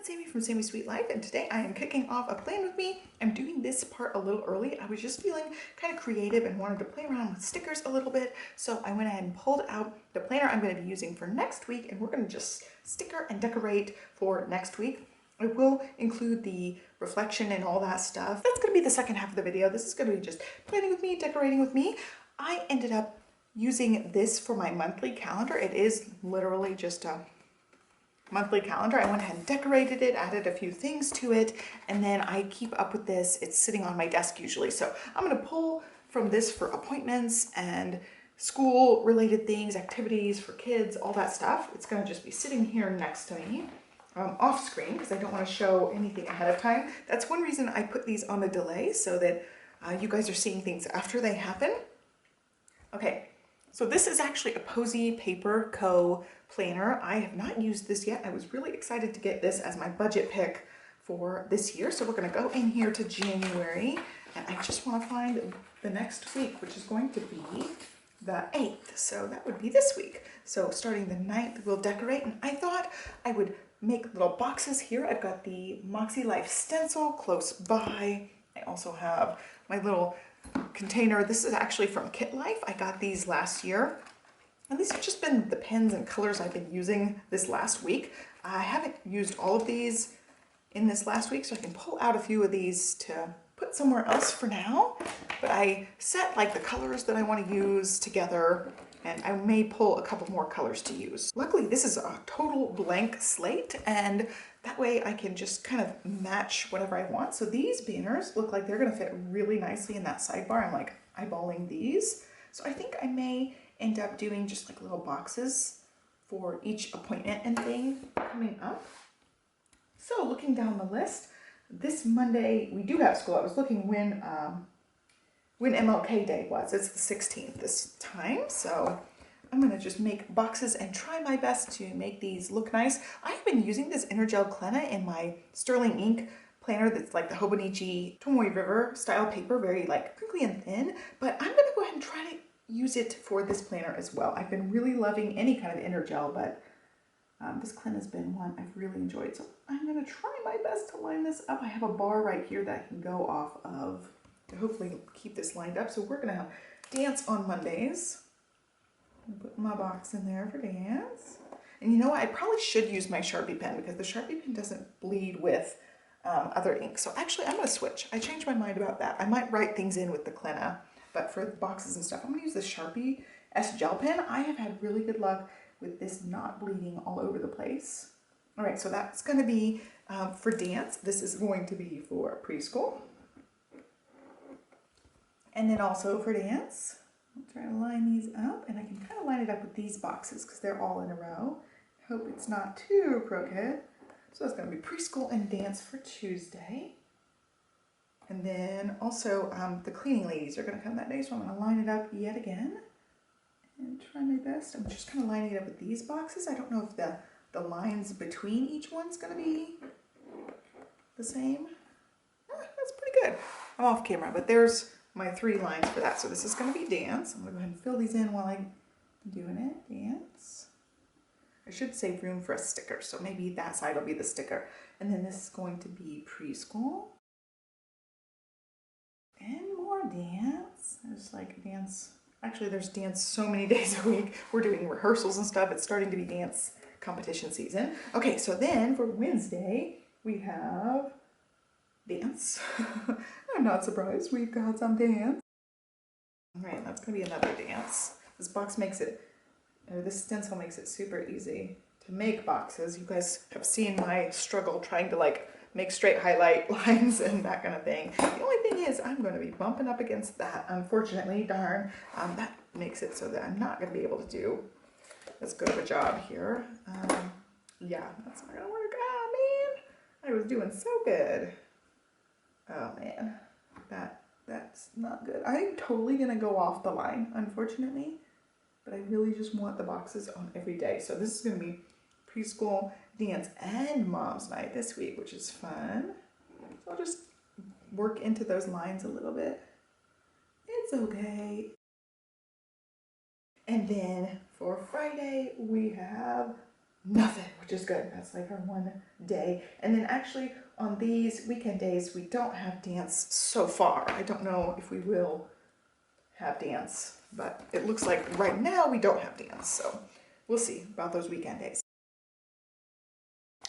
it's Sami from Sami's Sweet Life, and today I am kicking off a plan with me. I'm doing this part a little early. I was just feeling kind of creative and wanted to play around with stickers a little bit, so I went ahead and pulled out the planner I'm going to be using for next week, and we're going to just sticker and decorate for next week. I will include the reflection and all that stuff. That's going to be the second half of the video. This is going to be just planning with me, decorating with me. I ended up using this for my monthly calendar. It is literally just a monthly calendar. I went ahead and decorated it, added a few things to it, and then I keep up with this. It's sitting on my desk usually. So I'm going to pull from this for appointments and school related things, activities for kids, all that stuff. It's going to just be sitting here next to me off screen because I don't want to show anything ahead of time. That's one reason I put these on a delay so that you guys are seeing things after they happen. Okay. So this is actually a Posy Paper Co. planner. I have not used this yet. I was really excited to get this as my budget pick for this year. So we're going to go in here to January, and I just want to find the next week, which is going to be the 8th. So that would be this week. So starting the 9th, we'll decorate, and I thought I would make little boxes here. I've got the MAKSELIFE stencil close by. I also have my little container. This is actually from Kit Life. I got these last year, and these have just been the pens and colors I've been using this last week. I haven't used all of these in this last week, so I can pull out a few of these to put somewhere else for now, but I set like the colors that I want to use together, and I may pull a couple more colors to use. Luckily, this is a total blank slate, and that way I can just kind of match whatever I want. So these banners look like they're going to fit really nicely in that sidebar. I'm like eyeballing these. So I think I may end up doing just like little boxes for each appointment and thing coming up. So looking down the list, this Monday we do have school. I was looking when MLK Day was. It's the 16th this time. So I'm going to just make boxes and try my best to make these look nice. I've been using this Gel Clenna in my sterling ink planner that's like the Hobonichi Tomoe River style paper, very like crinkly and thin, but I'm going to go ahead and try to use it for this planner as well. I've been really loving any kind of Gel, but this Clenna has been one I've really enjoyed. So I'm going to try my best to line this up. I have a bar right here that I can go off of to hopefully keep this lined up. So we're going to have dance on Mondays. Put my box in there for dance. And you know what? I probably should use my Sharpie pen because the Sharpie pen doesn't bleed with other ink. So actually, I'm going to switch. I changed my mind about that. I might write things in with the Clenna, but for the boxes and stuff, I'm going to use the Sharpie S Gel pen. I have had really good luck with this not bleeding all over the place. All right, so that's going to be for dance. This is going to be for preschool. And then also for dance. I'll try to line these up, and I can kind of line it up with these boxes because they're all in a row. Hope it's not too crooked. So that's going to be preschool and dance for Tuesday. And then also the cleaning ladies are going to come that day, so I'm going to line it up yet again and try my best. I'm just kind of lining it up with these boxes. I don't know if the lines between each one's going to be the same. That's pretty good. I'm off camera, but there's my 3 lines for that. So this is going to be dance. I'm going to go ahead and fill these in while I'm doing it. Dance. I should save room for a sticker, so maybe that side will be the sticker. And then this is going to be preschool. And more dance. There's like dance. Actually, there's dance so many days a week. We're doing rehearsals and stuff. It's starting to be dance competition season. Okay, so then for Wednesday, we have dance. I'm not surprised. We've got some dance. All right, that's going to be another dance. This box makes it, or this stencil makes it super easy to make boxes. You guys have seen my struggle trying to like make straight highlight lines and that kind of thing. The only thing is I'm going to be bumping up against that, unfortunately, darn. That makes it so that I'm not going to be able to do as good of a job here. Yeah, that's not going to work. Oh, man. I was doing so good. Oh man, that's not good. I'm totally gonna go off the line, unfortunately, but I really just want the boxes on every day. So this is gonna be preschool, dance, and mom's night this week, which is fun. So I'll just work into those lines a little bit. It's okay. And then for Friday, we have nothing, which is good. That's like our one day. And then actually on these weekend days, we don't have dance so far. I don't know if we will have dance, but it looks like right now we don't have dance. So we'll see about those weekend days.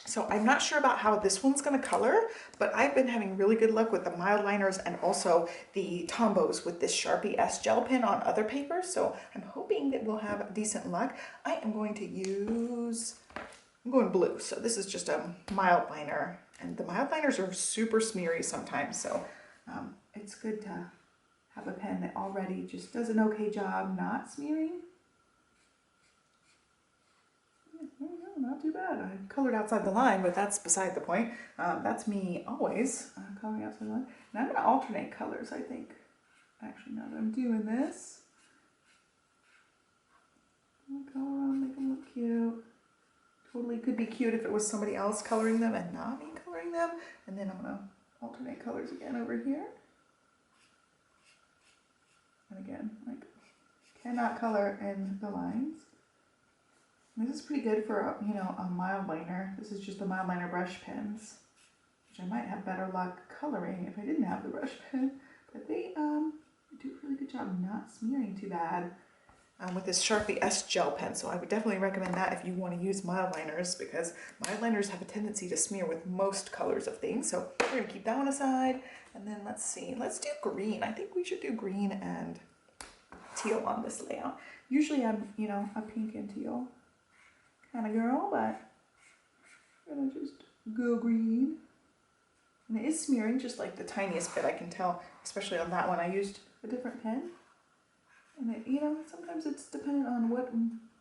So I'm not sure about how this one's gonna color, but I've been having really good luck with the mild liners and also the Tombos with this Sharpie S gel pen on other papers. So I'm hoping that we'll have decent luck. I am going to use, I'm going blue. So this is just a mild liner, and the mild liners are super smeary sometimes. So it's good to have a pen that already just does an okay job not smearing. Not too bad. I colored outside the line, but that's beside the point. That's me always coloring outside the line. And I'm going to alternate colors, I think. Actually, now that I'm doing this, I'm gonna color them, make them look cute. Totally could be cute if it was somebody else coloring them and not me coloring them. And then I'm going to alternate colors again over here. And again, like, cannot color in the lines. This is pretty good for, you know, a mild liner. This is just the mild liner brush pens, which I might have better luck coloring if I didn't have the brush pen. But they do a really good job not smearing too bad with this Sharpie S gel pen. So I would definitely recommend that if you want to use mild liners, because mild liners have a tendency to smear with most colors of things. So we're going to keep that one aside. And then let's see, let's do green. I think we should do green and teal on this layout. Usually I'm, you know, a pink and teal kind of girl, but I'm gonna just go green. And it is smearing just like the tiniest bit. I can tell, especially on that one, I used a different pen. And it, you know, sometimes it's dependent on what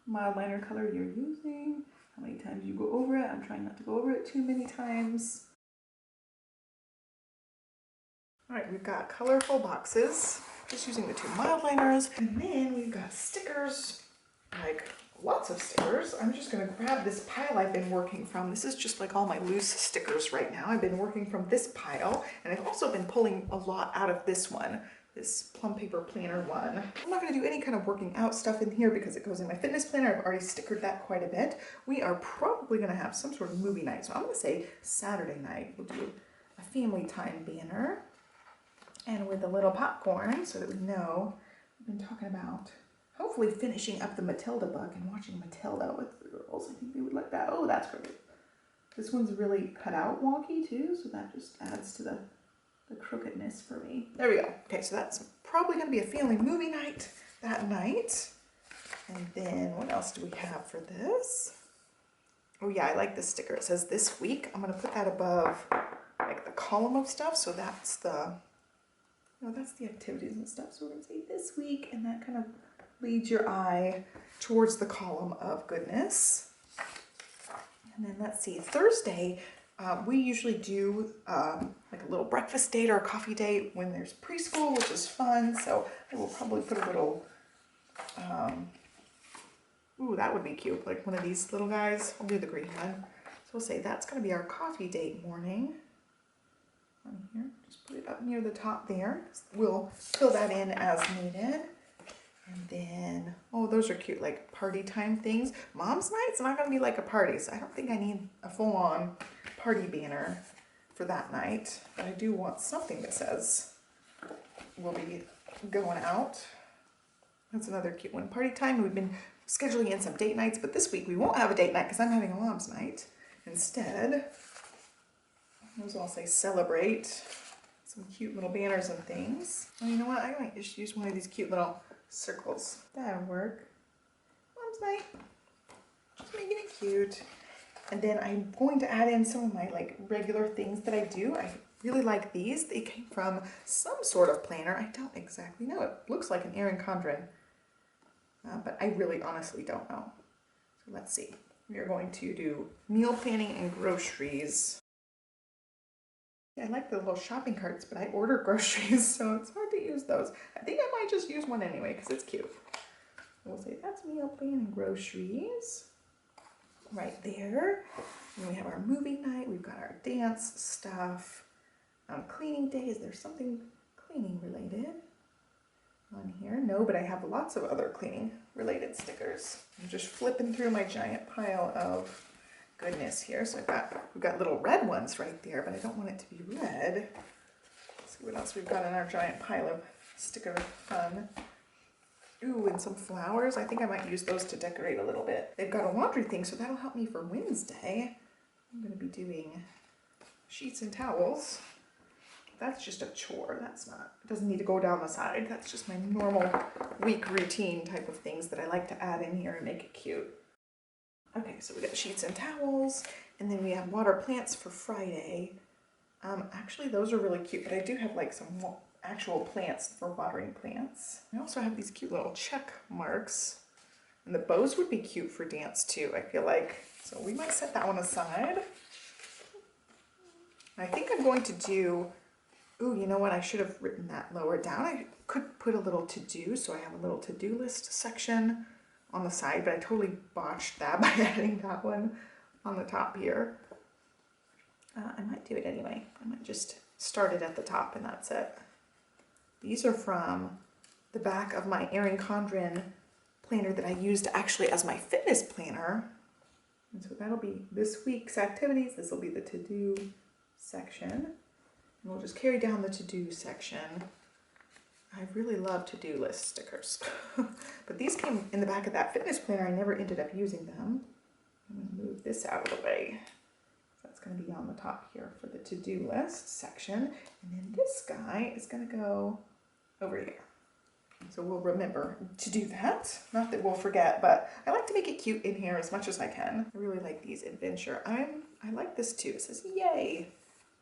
mild liner color you're using, how many times you go over it. I'm trying not to go over it too many times. All right, we've got colorful boxes, just using the two mild liners. And then we've got stickers, like lots of stickers. I'm just gonna grab this pile I've been working from. This is just like all my loose stickers right now. I've been working from this pile, and I've also been pulling a lot out of this one, this plum paper planner one. I'm not gonna do any kind of working out stuff in here because it goes in my fitness planner. I've already stickered that quite a bit. We are probably gonna have some sort of movie night. So I'm gonna say Saturday night, we'll do a family time banner. And with a little popcorn so that we know we've been talking about hopefully finishing up the Matilda book and watching Matilda with the girls. I think they would like that. Oh, that's great. This one's really cut out wonky too, so that just adds to the crookedness for me. There we go. Okay, so that's probably going to be a family movie night that night. And then what else do we have for this? Oh yeah, I like this sticker. It says this week. I'm going to put that above like the column of stuff, so that's the, no, that's the activities and stuff. So we're going to say this week, and that kind of leads your eye towards the column of goodness. And then let's see, Thursday, we usually do like a little breakfast date or a coffee date when there's preschool, which is fun. So I will probably put a little, ooh, that would be cute. Like one of these little guys. I'll do the green one. So we'll say that's going to be our coffee date morning. On here, just put it up near the top there. We'll fill that in as needed. And then, oh, those are cute, like party time things. Mom's night's not going to be like a party, so I don't think I need a full-on party banner for that night. But I do want something that says we'll be going out. That's another cute one. Party time, we've been scheduling in some date nights, but this week we won't have a date night because I'm having a mom's night. Instead, I'll say celebrate. Some cute little banners and things. Oh, you know what? I might just use one of these cute little circles. That'll work. Mom's night. Just making it cute. And then I'm going to add in some of my like regular things that I do. I really like these. They came from some sort of planner. I don't exactly know. It looks like an Erin Condren, but I really honestly don't know. So let's see. We are going to do meal planning and groceries. I like the little shopping carts, but I order groceries, so it's hard to use those. I think I might just use one anyway, because it's cute. We'll say that's meal plan and groceries. Right there. And we have our movie night. We've got our dance stuff. Cleaning day. Is there something cleaning related? on here. No, but I have lots of other cleaning related stickers. I'm just flipping through my giant pile of goodness here. So we've got little red ones right there, but I don't want it to be red. Let's see what else we've got in our giant pile of sticker fun. Ooh, and some flowers. I think I might use those to decorate a little bit. They've got a laundry thing, so that'll help me for Wednesday. I'm going to be doing sheets and towels. That's just a chore. That's not, it doesn't need to go down the side. That's just my normal week routine type of things that I like to add in here and make it cute. Okay, so we got sheets and towels, and then we have water plants for Friday. Actually, those are really cute, but I do have like some actual plants for watering plants. I also have these cute little check marks, and the bows would be cute for dance too, I feel like. So we might set that one aside. I think I'm going to do, ooh, you know what? I should have written that lower down. I could put a little to-do, so I have a little to-do list section on the side, but I totally botched that by adding that one on the top here. I might do it anyway. I might just start it at the top and that's it. These are from the back of my Erin Condren planner that I used actually as my fitness planner. And so that'll be this week's activities. This will be the to-do section. And we'll just carry down the to-do section. I really love to-do list stickers. But these came in the back of that fitness planner. I never ended up using them. I'm going to move this out of the way. That's going to be on the top here for the to-do list section. And then this guy is going to go over here. So we'll remember to do that. Not that we'll forget, but I like to make it cute in here as much as I can. I really like these adventure. I like this too. It says yay.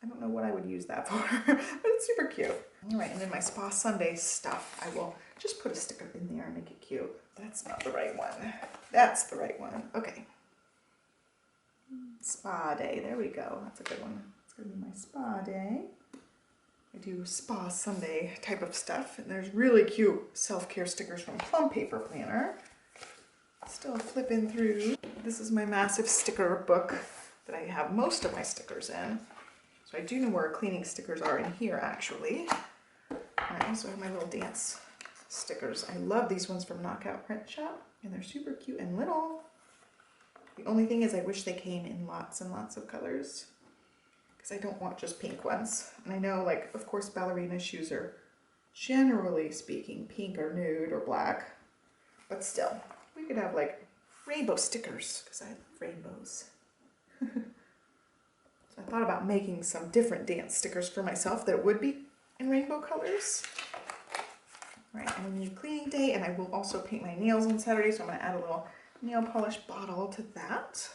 I don't know what I would use that for, but it's super cute. All right, and then my Spa Sunday stuff, I will just put a sticker in there and make it cute. That's not the right one. That's the right one. Okay. Spa day, there we go. That's a good one. It's gonna be my spa day. I do Spa Sunday type of stuff, and there's really cute self-care stickers from Plum Paper Planner. Still flipping through. This is my massive sticker book that I have most of my stickers in. So I do know where cleaning stickers are in here, actually. I also have my little dance stickers. I love these ones from Knockout Print Shop, and they're super cute and little. The only thing is I wish they came in lots and lots of colors, because I don't want just pink ones. And I know, like, of course, ballerina shoes are, generally speaking, pink or nude or black. But still, we could have, like, rainbow stickers, because I love rainbows. So I thought about making some different dance stickers for myself that would be in rainbow colors. All right, and we need cleaning day, and I will also paint my nails on Saturday, so I'm going to add a little nail polish bottle to that.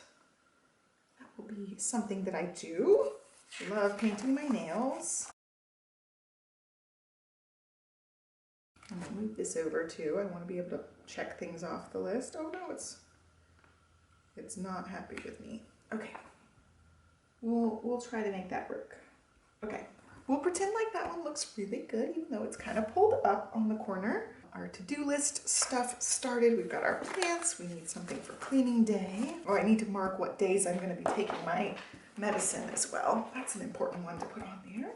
That will be something that I do. Love painting my nails. I'm going to move this over too. I want to be able to check things off the list. Oh no, it's not happy with me. Okay. We'll try to make that work. Okay. We'll pretend like that one looks really good, even though it's kind of pulled up on the corner. Our to-do list stuff started. We've got our plants. We need something for cleaning day. Oh, I need to mark what days I'm going to be taking my medicine as well. That's an important one to put on there.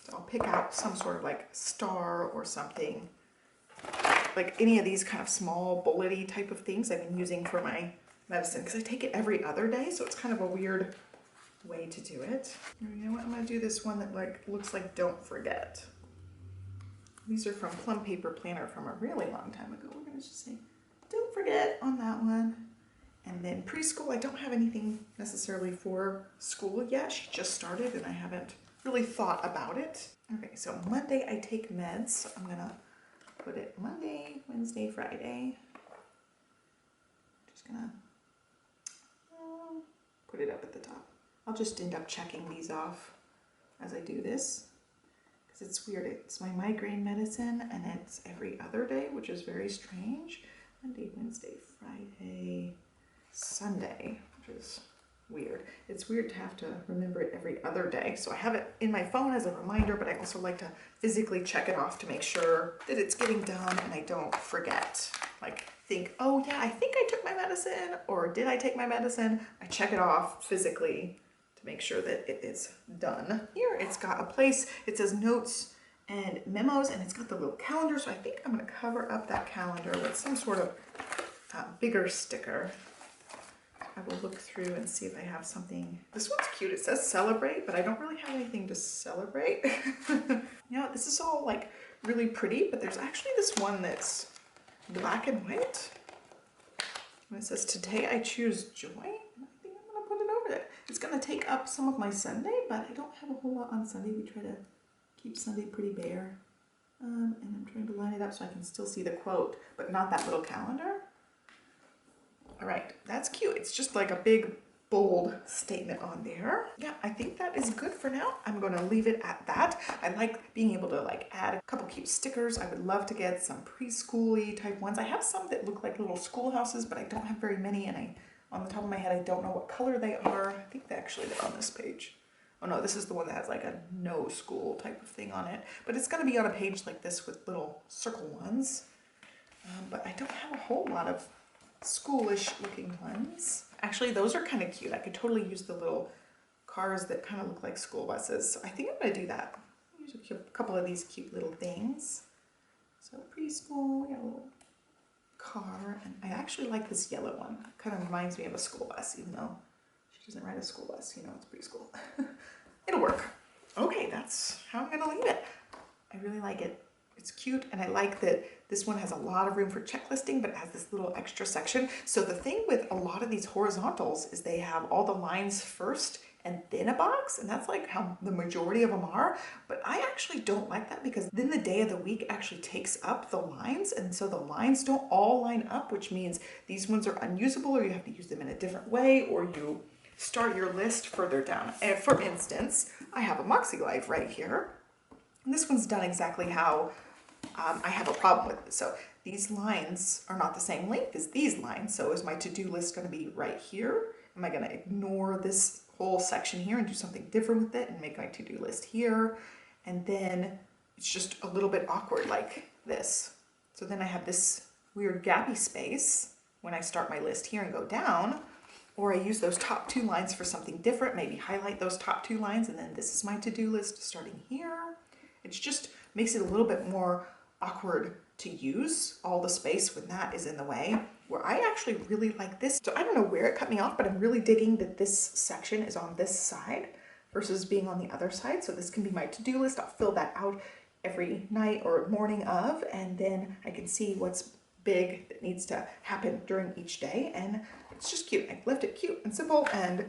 So I'll pick out some sort of like star or something. Like any of these kind of small bullet-y type of things I've been using for my medicine, because I take it every other day, so it's kind of a weird way to do it. You know what? I'm going to do this one that like looks like Don't Forget. These are from Plum Paper Planner from a really long time ago. We're going to just say Don't Forget on that one. And then preschool, I don't have anything necessarily for school yet. She just started and I haven't really thought about it. Okay, so Monday I take meds. So I'm going to put it Monday, Wednesday, Friday. Just going to put it up at the top. I'll just end up checking these off as I do this, because it's weird. It's my migraine medicine and it's every other day, which is very strange. Monday, Wednesday, Friday, Sunday, which is weird. It's weird to have to remember it every other day. So I have it in my phone as a reminder, but I also like to physically check it off to make sure that it's getting done and I don't forget. Like think, oh yeah, I think I took my medicine, or did I take my medicine? I check it off physically to make sure that it is done. Here it's got a place, it says notes and memos, and it's got the little calendar, so I think I'm going to cover up that calendar with some sort of bigger sticker. I will look through and see if I have something. This one's cute. It says celebrate, but I don't really have anything to celebrate. You know, this is all like really pretty, but there's actually this one that's black and white. And it says, today I choose joy. I think I'm going to put it over there. It's going to take up some of my Sunday, but I don't have a whole lot on Sunday. We try to keep Sunday pretty bare. And I'm trying to line it up so I can still see the quote, but not that little calendar. All right, that's cute. It's just like a big, bold statement on there. Yeah, I think that is good for now. I'm going to leave it at that. I like being able to like add a couple cute stickers. I would love to get some preschool-y type ones. I have some that look like little schoolhouses, but I don't have very many, and on the top of my head, I don't know what color they are. I think they're on this page. Oh no, this is the one that has like a no school type of thing on it, but it's going to be on a page like this with little circle ones. But I don't have a whole lot of schoolish looking ones. Actually, those are kind of cute. I could totally use the little cars that kind of look like school buses. So I think I'm going to do that. Use a couple of these cute little things. So preschool, we got a little car, and I actually like this yellow one. It kind of reminds me of a school bus, even though she doesn't ride a school bus. You know, it's preschool. It'll work. Okay, that's how I'm going to leave it. I really like it. It's cute, and I like that this one has a lot of room for checklisting, but it has this little extra section. So the thing with a lot of these horizontals is they have all the lines first and then a box, and that's like how the majority of them are. But I actually don't like that, because then the day of the week actually takes up the lines, and so the lines don't all line up, which means these ones are unusable, or you have to use them in a different way, or you start your list further down. And for instance, I have a MAKSELIFE right here, and this one's done exactly how I have a problem with it. So these lines are not the same length as these lines. So is my to-do list going to be right here? Am I going to ignore this whole section here and do something different with it and make my to-do list here? And then it's just a little bit awkward like this. So then I have this weird gappy space when I start my list here and go down, or I use those top two lines for something different, maybe highlight those top two lines, and then this is my to-do list starting here. It just makes it a little bit more awkward to use all the space when that is in the way, where I actually really like this. So I don't know where it cut me off, but I'm really digging that this section is on this side versus being on the other side. So this can be my to-do list. I'll fill that out every night or morning of, and then I can see what's big that needs to happen during each day. And it's just cute. I left it cute and simple, and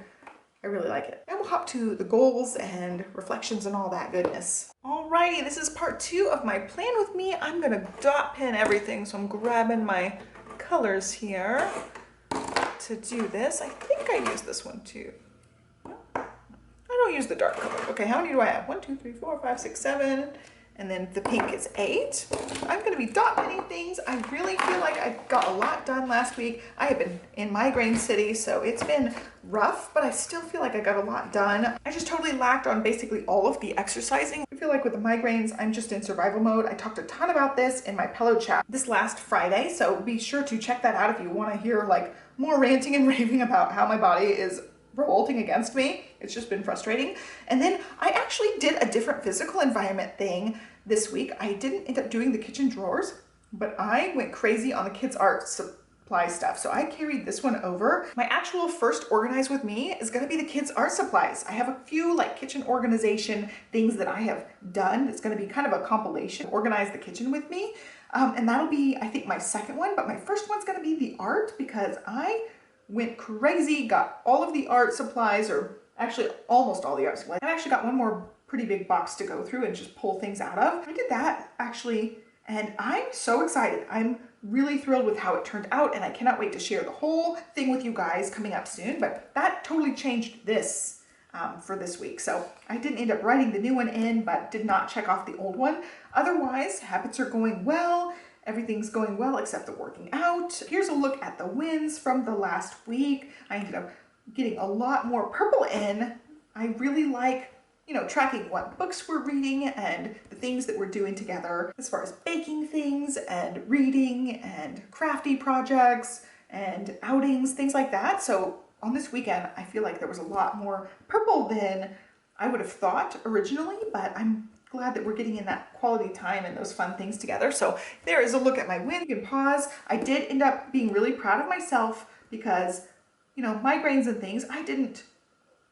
I really like it. And we'll hop to the goals and reflections and all that goodness. Alrighty, this is part 2 of my plan with me. I'm gonna dot pin everything, so I'm grabbing my colors here to do this. I think I use this one too. No, I don't use the dark color. Okay, how many do I have? 1, 2, 3, 4, 5, 6, 7. And then the pink is 8. I'm gonna be dot pinning things. I really feel like I got a lot done last week. I have been in migraine city, so it's been rough, but I still feel like I got a lot done. I just totally lacked on basically all of the exercising. I feel like with the migraines, I'm just in survival mode. I talked a ton about this in my pillow chat this last Friday, so be sure to check that out if you wanna hear like more ranting and raving about how my body is revolting against me. It's just been frustrating. And then I actually did a different physical environment thing this week. I didn't end up doing the kitchen drawers, but I went crazy on the kids' art supply stuff. So I carried this one over. My actual first organize with me is gonna be the kids' art supplies. I have a few like kitchen organization things that I have done. It's gonna be kind of a compilation, organize the kitchen with me. And that'll be, I think, my second one, but my first one's gonna be the art, because I went crazy, got all of the art supplies, or actually almost all the art supplies. I actually got one more pretty big box to go through and just pull things out of. I did that actually, and I'm so excited. I'm really thrilled with how it turned out, and I cannot wait to share the whole thing with you guys coming up soon. But that totally changed this for this week. So I didn't end up writing the new one in, but did not check off the old one. Otherwise, habits are going well. Everything's going well except the working out. Here's a look at the wins from the last week. I ended up getting a lot more purple in. I really like, you know, tracking what books we're reading and the things that we're doing together as far as baking things and reading and crafty projects and outings, things like that. So on this weekend, I feel like there was a lot more purple than I would have thought originally, but I'm glad that we're getting in that quality time and those fun things together. So there is a look at my win. You can pause. I did end up being really proud of myself because, you know, migraines and things, I didn't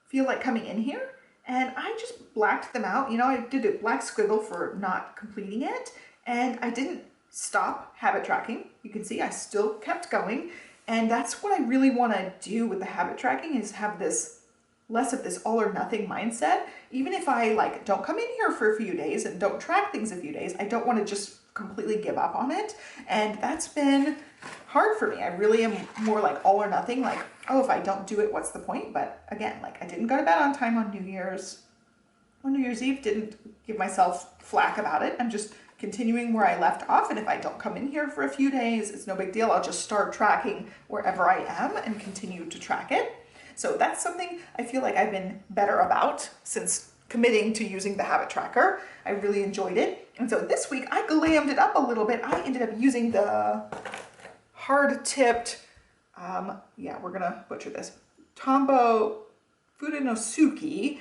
feel like coming in here, and I just blacked them out. You know, I did a black squiggle for not completing it, and I didn't stop habit tracking. You can see I still kept going, and that's what I really want to do with the habit tracking, is have this less of this all or nothing mindset. Even if I like don't come in here for a few days and don't track things a few days, I don't want to just completely give up on it. And that's been hard for me. I really am more like all or nothing, like, oh, if I don't do it, what's the point? But again, like, I didn't go to bed on time on New Year's. On New Year's Eve, didn't give myself flack about it. I'm just continuing where I left off, and if I don't come in here for a few days, it's no big deal. I'll just start tracking wherever I am and continue to track it. So that's something I feel like I've been better about since committing to using the habit tracker. I really enjoyed it. And so this week I glammed it up a little bit. I ended up using the hard-tipped, yeah, we're gonna butcher this, Tombow Fudenosuke.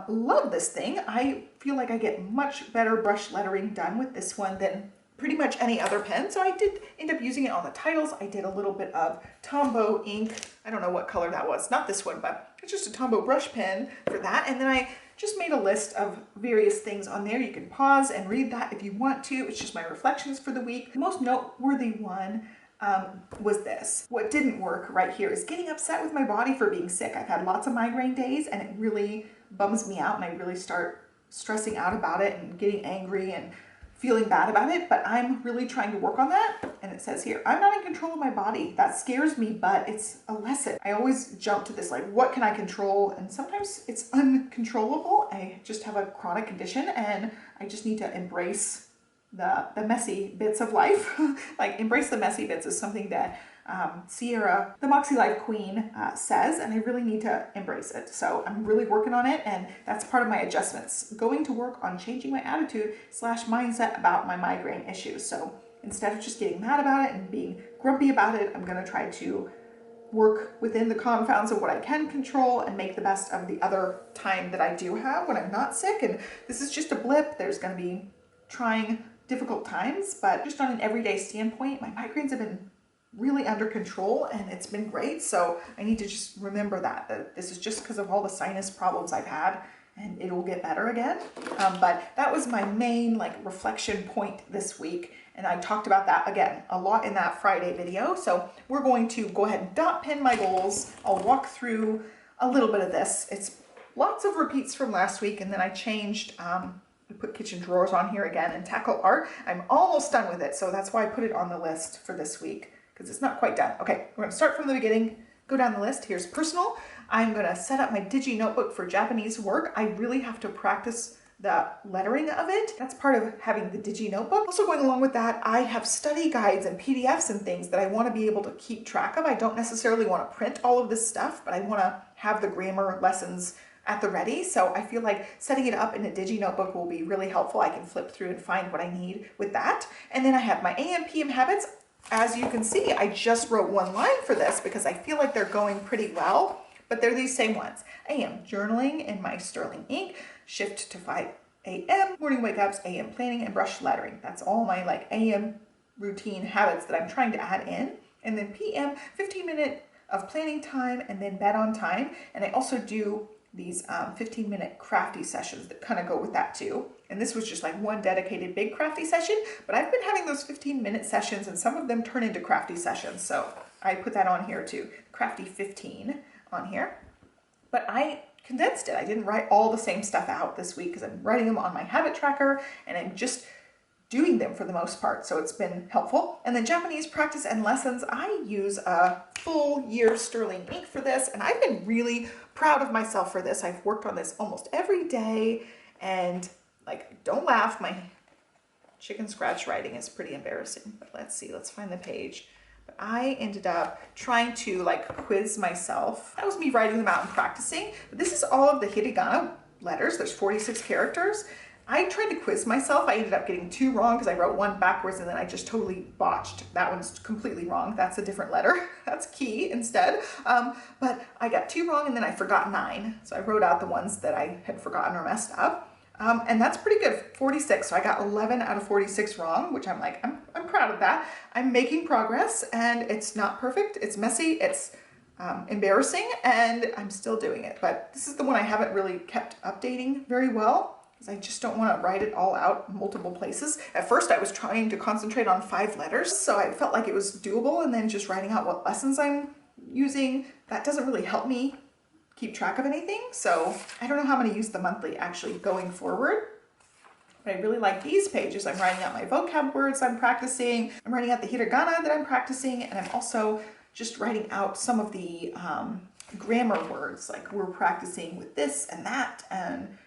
Love this thing. I feel like I get much better brush lettering done with this one than pretty much any other pen. So I did end up using it on the titles. I did a little bit of Tombow ink. I don't know what color that was, not this one, but it's just a Tombow brush pen for that. And then I just made a list of various things on there. You can pause and read that if you want to. It's just my reflections for the week. The most noteworthy one was this. What didn't work right here is getting upset with my body for being sick. I've had lots of migraine days, and it really bums me out, and I really start stressing out about it and getting angry and feeling bad about it. But I'm really trying to work on that. And it says here, I'm not in control of my body. That scares me, but it's a lesson. I always jump to this, like, what can I control? And sometimes it's uncontrollable. I just have a chronic condition, and I just need to embrace the messy bits of life. Like, embrace the messy bits is something that Sierra, the MAKSELIFE queen, says, and I really need to embrace it. So I'm really working on it, and that's part of my adjustments. Going to work on changing my attitude / mindset about my migraine issues. So instead of just getting mad about it and being grumpy about it, I'm going to try to work within the confines of what I can control and make the best of the other time that I do have when I'm not sick. And this is just a blip. There's going to be trying difficult times, but just on an everyday standpoint, my migraines have been really under control, and it's been great. So I need to just remember that this is just because of all the sinus problems I've had, and it will get better again. But that was my main like reflection point this week, and I talked about that again a lot in that Friday video. So we're going to go ahead and dot pin my goals. I'll walk through a little bit of this. It's lots of repeats from last week, and then I changed I put kitchen drawers on here again, and tackle art. I'm almost done with it, so that's why I put it on the list for this week, because it's not quite done. Okay, we're gonna start from the beginning, go down the list. Here's personal. I'm gonna set up my digi notebook for Japanese work. I really have to practice the lettering of it. That's part of having the digi notebook. Also going along with that, I have study guides and PDFs and things that I want to be able to keep track of. I don't necessarily want to print all of this stuff, but I want to have the grammar lessons at the ready. So I feel like setting it up in a digi notebook will be really helpful. I can flip through and find what I need with that. And then I have my AM PM habits. As you can see, I just wrote one line for this because I feel like they're going pretty well, but they're these same ones. AM journaling in my sterling ink, shift to 5 a.m., morning wake ups, AM planning, and brush lettering. That's all my like AM routine habits that I'm trying to add in. And then PM, 15-minute of planning time, and then bed on time. And I also do these 15-minute crafty sessions that kind of go with that too. And this was just like one dedicated big crafty session, but I've been having those 15-minute sessions, and some of them turn into crafty sessions. So I put that on here too, crafty 15 on here. But I condensed it. I didn't write all the same stuff out this week because I'm writing them on my habit tracker, and I'm just doing them for the most part. So it's been helpful. And then Japanese practice and lessons, I use a full year sterling ink for this, and I've been really proud of myself for this. I've worked on this almost every day, and like, don't laugh, my chicken scratch writing is pretty embarrassing, but let's see, let's find the page. But I ended up trying to like quiz myself. That was me writing them out and practicing. But this is all of the hiragana letters. There's 46 characters. I tried to quiz myself. I ended up getting 2 wrong because I wrote one backwards, and then I just totally botched. That one's completely wrong. That's a different letter. That's key instead. But I got 2 wrong, and then I forgot 9. So I wrote out the ones that I had forgotten or messed up. And that's pretty good, 46. So I got 11 out of 46 wrong, which I'm like, I'm proud of that. I'm making progress, and it's not perfect. It's messy. It's embarrassing, and I'm still doing it. But this is the one I haven't really kept updating very well, because I just don't want to write it all out multiple places. At first I was trying to concentrate on 5 letters, so I felt like it was doable, and then just writing out what lessons I'm using, that doesn't really help me keep track of anything. So I don't know how I'm going to use the monthly actually going forward. But I really like these pages. I'm writing out my vocab words I'm practicing. I'm writing out the hiragana that I'm practicing, and I'm also just writing out some of the grammar words, like we're practicing with this and that, and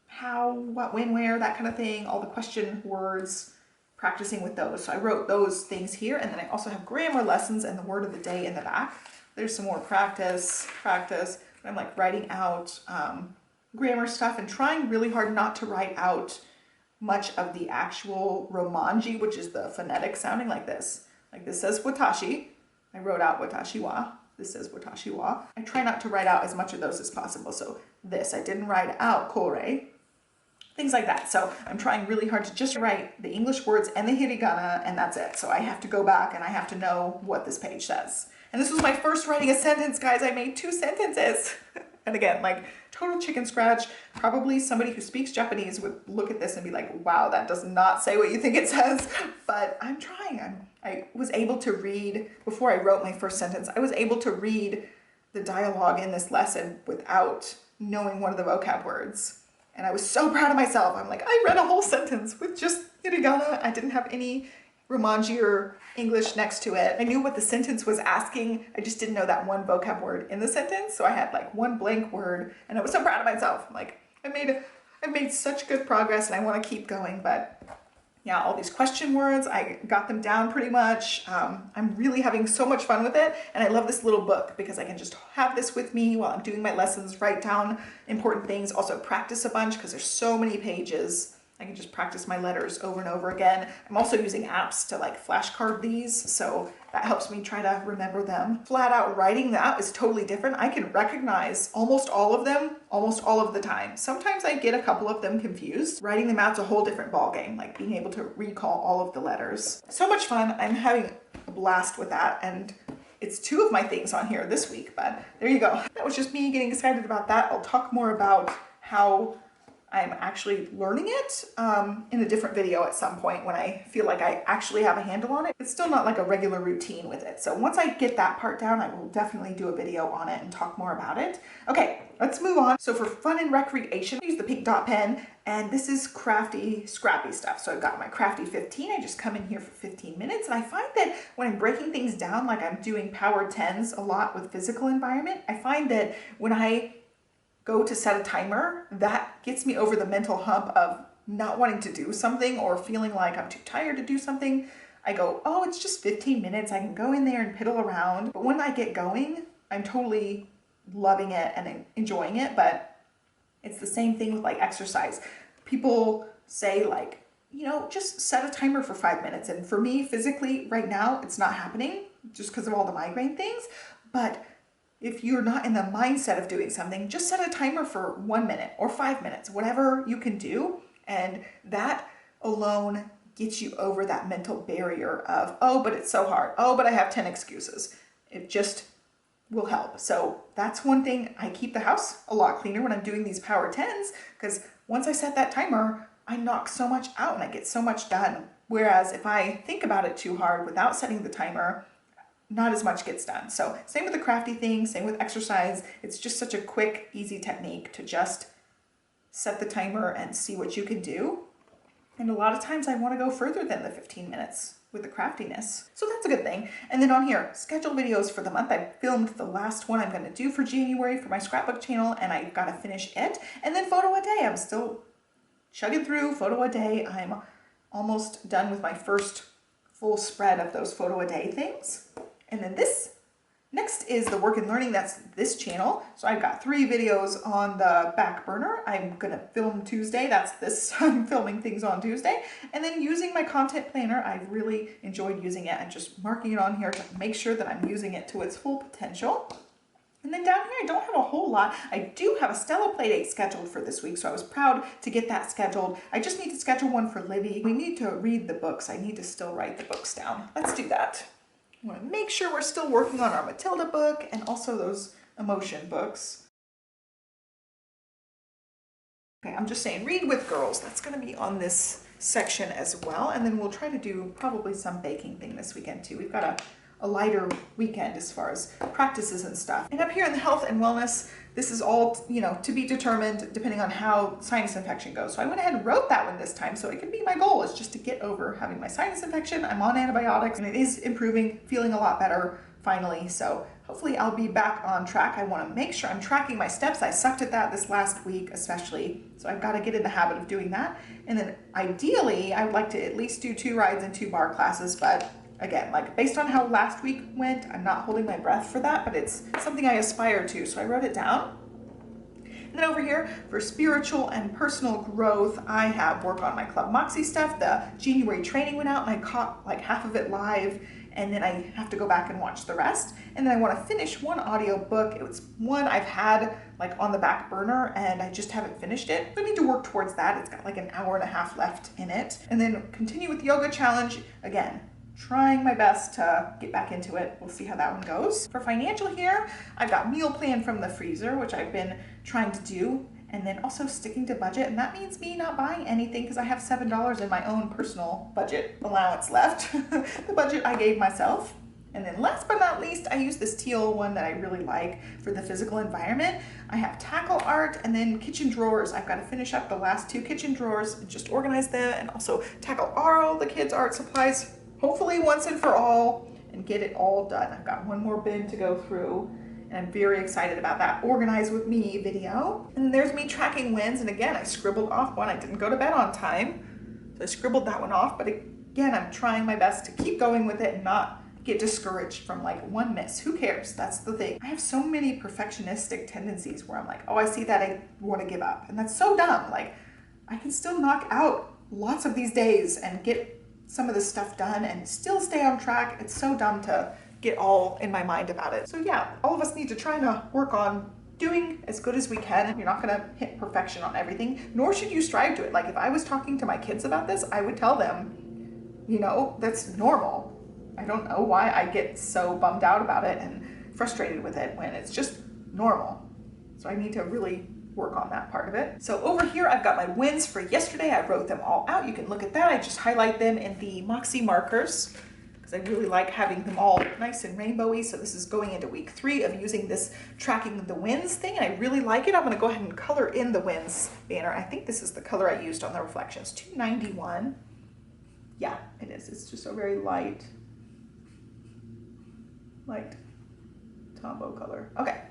how, what, when, where, that kind of thing, all the question words, practicing with those. So I wrote those things here, and then I also have grammar lessons and the word of the day in the back. There's some more practice. I'm like writing out grammar stuff and trying really hard not to write out much of the actual romanji, which is the phonetic sounding like this. Like this says watashi. I wrote out watashi wa. This says watashi wa. I try not to write out as much of those as possible. So this, I didn't write out kore. Things like that. So I'm trying really hard to just write the English words and the hiragana, and that's it. So I have to go back and I have to know what this page says. And this was my first writing a sentence, guys. I made 2 sentences. And again, like total chicken scratch. Probably somebody who speaks Japanese would look at this and be like, wow, that does not say what you think it says. But I'm trying. I was able to read, before I wrote my first sentence, I was able to read the dialogue in this lesson without knowing one of the vocab words. And I was so proud of myself. I'm like, I read a whole sentence with just hiragana. I didn't have any romanji or English next to it. I knew what the sentence was asking. I just didn't know that one vocab word in the sentence. So I had like one blank word, and I was so proud of myself. I'm like, I've made such good progress, and I want to keep going. But yeah, all these question words, I got them down pretty much. I'm really having so much fun with it. And I love this little book because I can just have this with me while I'm doing my lessons, write down important things, also practice a bunch because there's so many pages. I can just practice my letters over and over again. I'm also using apps to like flashcard these, so that helps me try to remember them. Flat out writing that is totally different. I can recognize almost all of them, almost all of the time. Sometimes I get a couple of them confused. Writing them out's a whole different ballgame, like being able to recall all of the letters. So much fun. I'm having a blast with that, and it's 2 of my things on here this week, but there you go. That was just me getting excited about that. I'll talk more about how I'm actually learning it in a different video at some point when I feel like I actually have a handle on it. It's still not like a regular routine with it. So once I get that part down, I will definitely do a video on it and talk more about it. Okay, let's move on. So for fun and recreation, I use the pink dot pen, and this is crafty, scrappy stuff. So I've got my crafty 15. I just come in here for 15 minutes, and I find that when I'm breaking things down, like I'm doing power 10s a lot with physical environment, I find that when I go to set a timer, that gets me over the mental hump of not wanting to do something or feeling like I'm too tired to do something. I go, oh, it's just 15 minutes. I can go in there and piddle around. But when I get going, I'm totally loving it and enjoying it. But it's the same thing with like exercise. People say like, you know, just set a timer for 5 minutes. And for me, physically right now, it's not happening just because of all the migraine things. But if you're not in the mindset of doing something, just set a timer for 1 minute or 5 minutes, whatever you can do. And that alone gets you over that mental barrier of, oh, but it's so hard. Oh, but I have 10 excuses. It just will help. So that's one thing. I keep the house a lot cleaner when I'm doing these power 10s, because once I set that timer, I knock so much out and I get so much done. Whereas if I think about it too hard without setting the timer, not as much gets done. So same with the crafty thing, same with exercise. It's just such a quick, easy technique to just set the timer and see what you can do. And a lot of times I want to go further than the 15 minutes with the craftiness. So that's a good thing. And then on here, schedule videos for the month. I filmed the last one I'm going to do for January for my scrapbook channel, and I've got to finish it. And then photo a day. I'm still chugging through photo a day. I'm almost done with my first full spread of those photo a day things. And then this next is the work and learning. That's this channel. So I've got 3 videos on the back burner. I'm gonna film Tuesday. That's this. I'm filming things on Tuesday. And then using my content planner, I've really enjoyed using it and just marking it on here to make sure that I'm using it to its full potential. And then down here, I don't have a whole lot. I do have a Stella playdate scheduled for this week, so I was proud to get that scheduled. I just need to schedule one for Livy. We need to read the books. I need to still write the books down. Let's do that. I want to make sure we're still working on our Matilda book and also those emotion books. Okay, I'm just saying read with girls. That's going to be on this section as well. And then we'll try to do probably some baking thing this weekend too. We've got a lighter weekend as far as practices and stuff. And up here in the health and wellness, this is all, you know, to be determined depending on how sinus infection goes. So I went ahead and wrote that one this time so it can be my goal is just to get over having my sinus infection. I'm on antibiotics and it is improving, feeling a lot better finally. So hopefully I'll be back on track. I want to make sure I'm tracking my steps. I sucked at that this last week especially. So I've got to get in the habit of doing that. And then ideally I would like to at least do 2 rides and 2 bar classes, but again, like based on how last week went, I'm not holding my breath for that, but it's something I aspire to. So I wrote it down. And then over here for spiritual and personal growth, I have work on my Club Moxie stuff. The January training went out and I caught like half of it live, and then I have to go back and watch the rest. And then I want to finish one audio book. It was one I've had like on the back burner and I just haven't finished it. So I need to work towards that. It's got like an hour and a half left in it. And then continue with yoga challenge. Again, trying my best to get back into it. We'll see how that one goes. For financial here, I've got meal plan from the freezer, which I've been trying to do, and then also sticking to budget. And that means me not buying anything because I have $7 in my own personal budget allowance left, the budget I gave myself. And then last but not least, I use this teal one that I really like for the physical environment. I have tackle art and then kitchen drawers. I've got to finish up the last 2 kitchen drawers and just organize them, and also tackle all the kids' art supplies, hopefully once and for all, and get it all done. I've got one more bin to go through, and I'm very excited about that Organize With Me video. And then there's me tracking wins, and again, I scribbled off one. I didn't go to bed on time, so I scribbled that one off, but again, I'm trying my best to keep going with it and not get discouraged from like one miss. Who cares? That's the thing. I have so many perfectionistic tendencies where I'm like, oh, I see that, I want to give up. And that's so dumb. Like, I can still knock out lots of these days and get some of this stuff done and still stay on track. It's so dumb to get all in my mind about it. So yeah, all of us need to try to work on doing as good as we can. You're not gonna hit perfection on everything, nor should you strive to it. Like if I was talking to my kids about this, I would tell them, you know, that's normal. I don't know why I get so bummed out about it and frustrated with it when it's just normal. So I need to really work on that part of it. So over here, I've got my wins for yesterday. I wrote them all out. You can look at that. I just highlight them in the Moxie markers because I really like having them all nice and rainbowy. So this is going into week 3 of using this tracking the wins thing, and I really like it. I'm gonna go ahead and color in the wins banner. I think this is the color I used on the reflections, 291. Yeah, it is. It's just a very light Tombow color. Okay.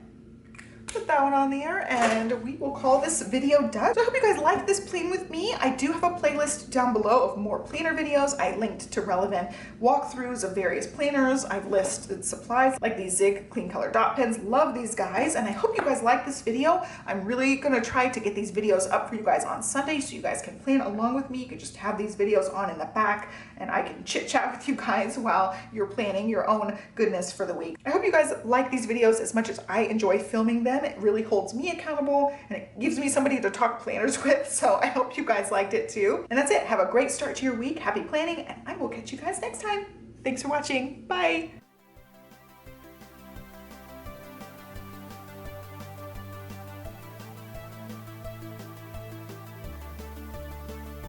Put that one on there and we will call this video done. So I hope you guys like this plan with me. I do have a playlist down below of more planner videos. I linked to relevant walkthroughs of various planners. I've listed supplies like these Zig Clean Color dot pens. Love these guys, and I hope you guys like this video. I'm really gonna try to get these videos up for you guys on Sunday so you guys can plan along with me. You can just have these videos on in the back and I can chit chat with you guys while you're planning your own goodness for the week. I hope you guys like these videos as much as I enjoy filming them. It really holds me accountable and it gives me somebody to talk planners with. So I hope you guys liked it too. And that's it. Have a great start to your week. Happy planning, and I will catch you guys next time. Thanks for watching. Bye.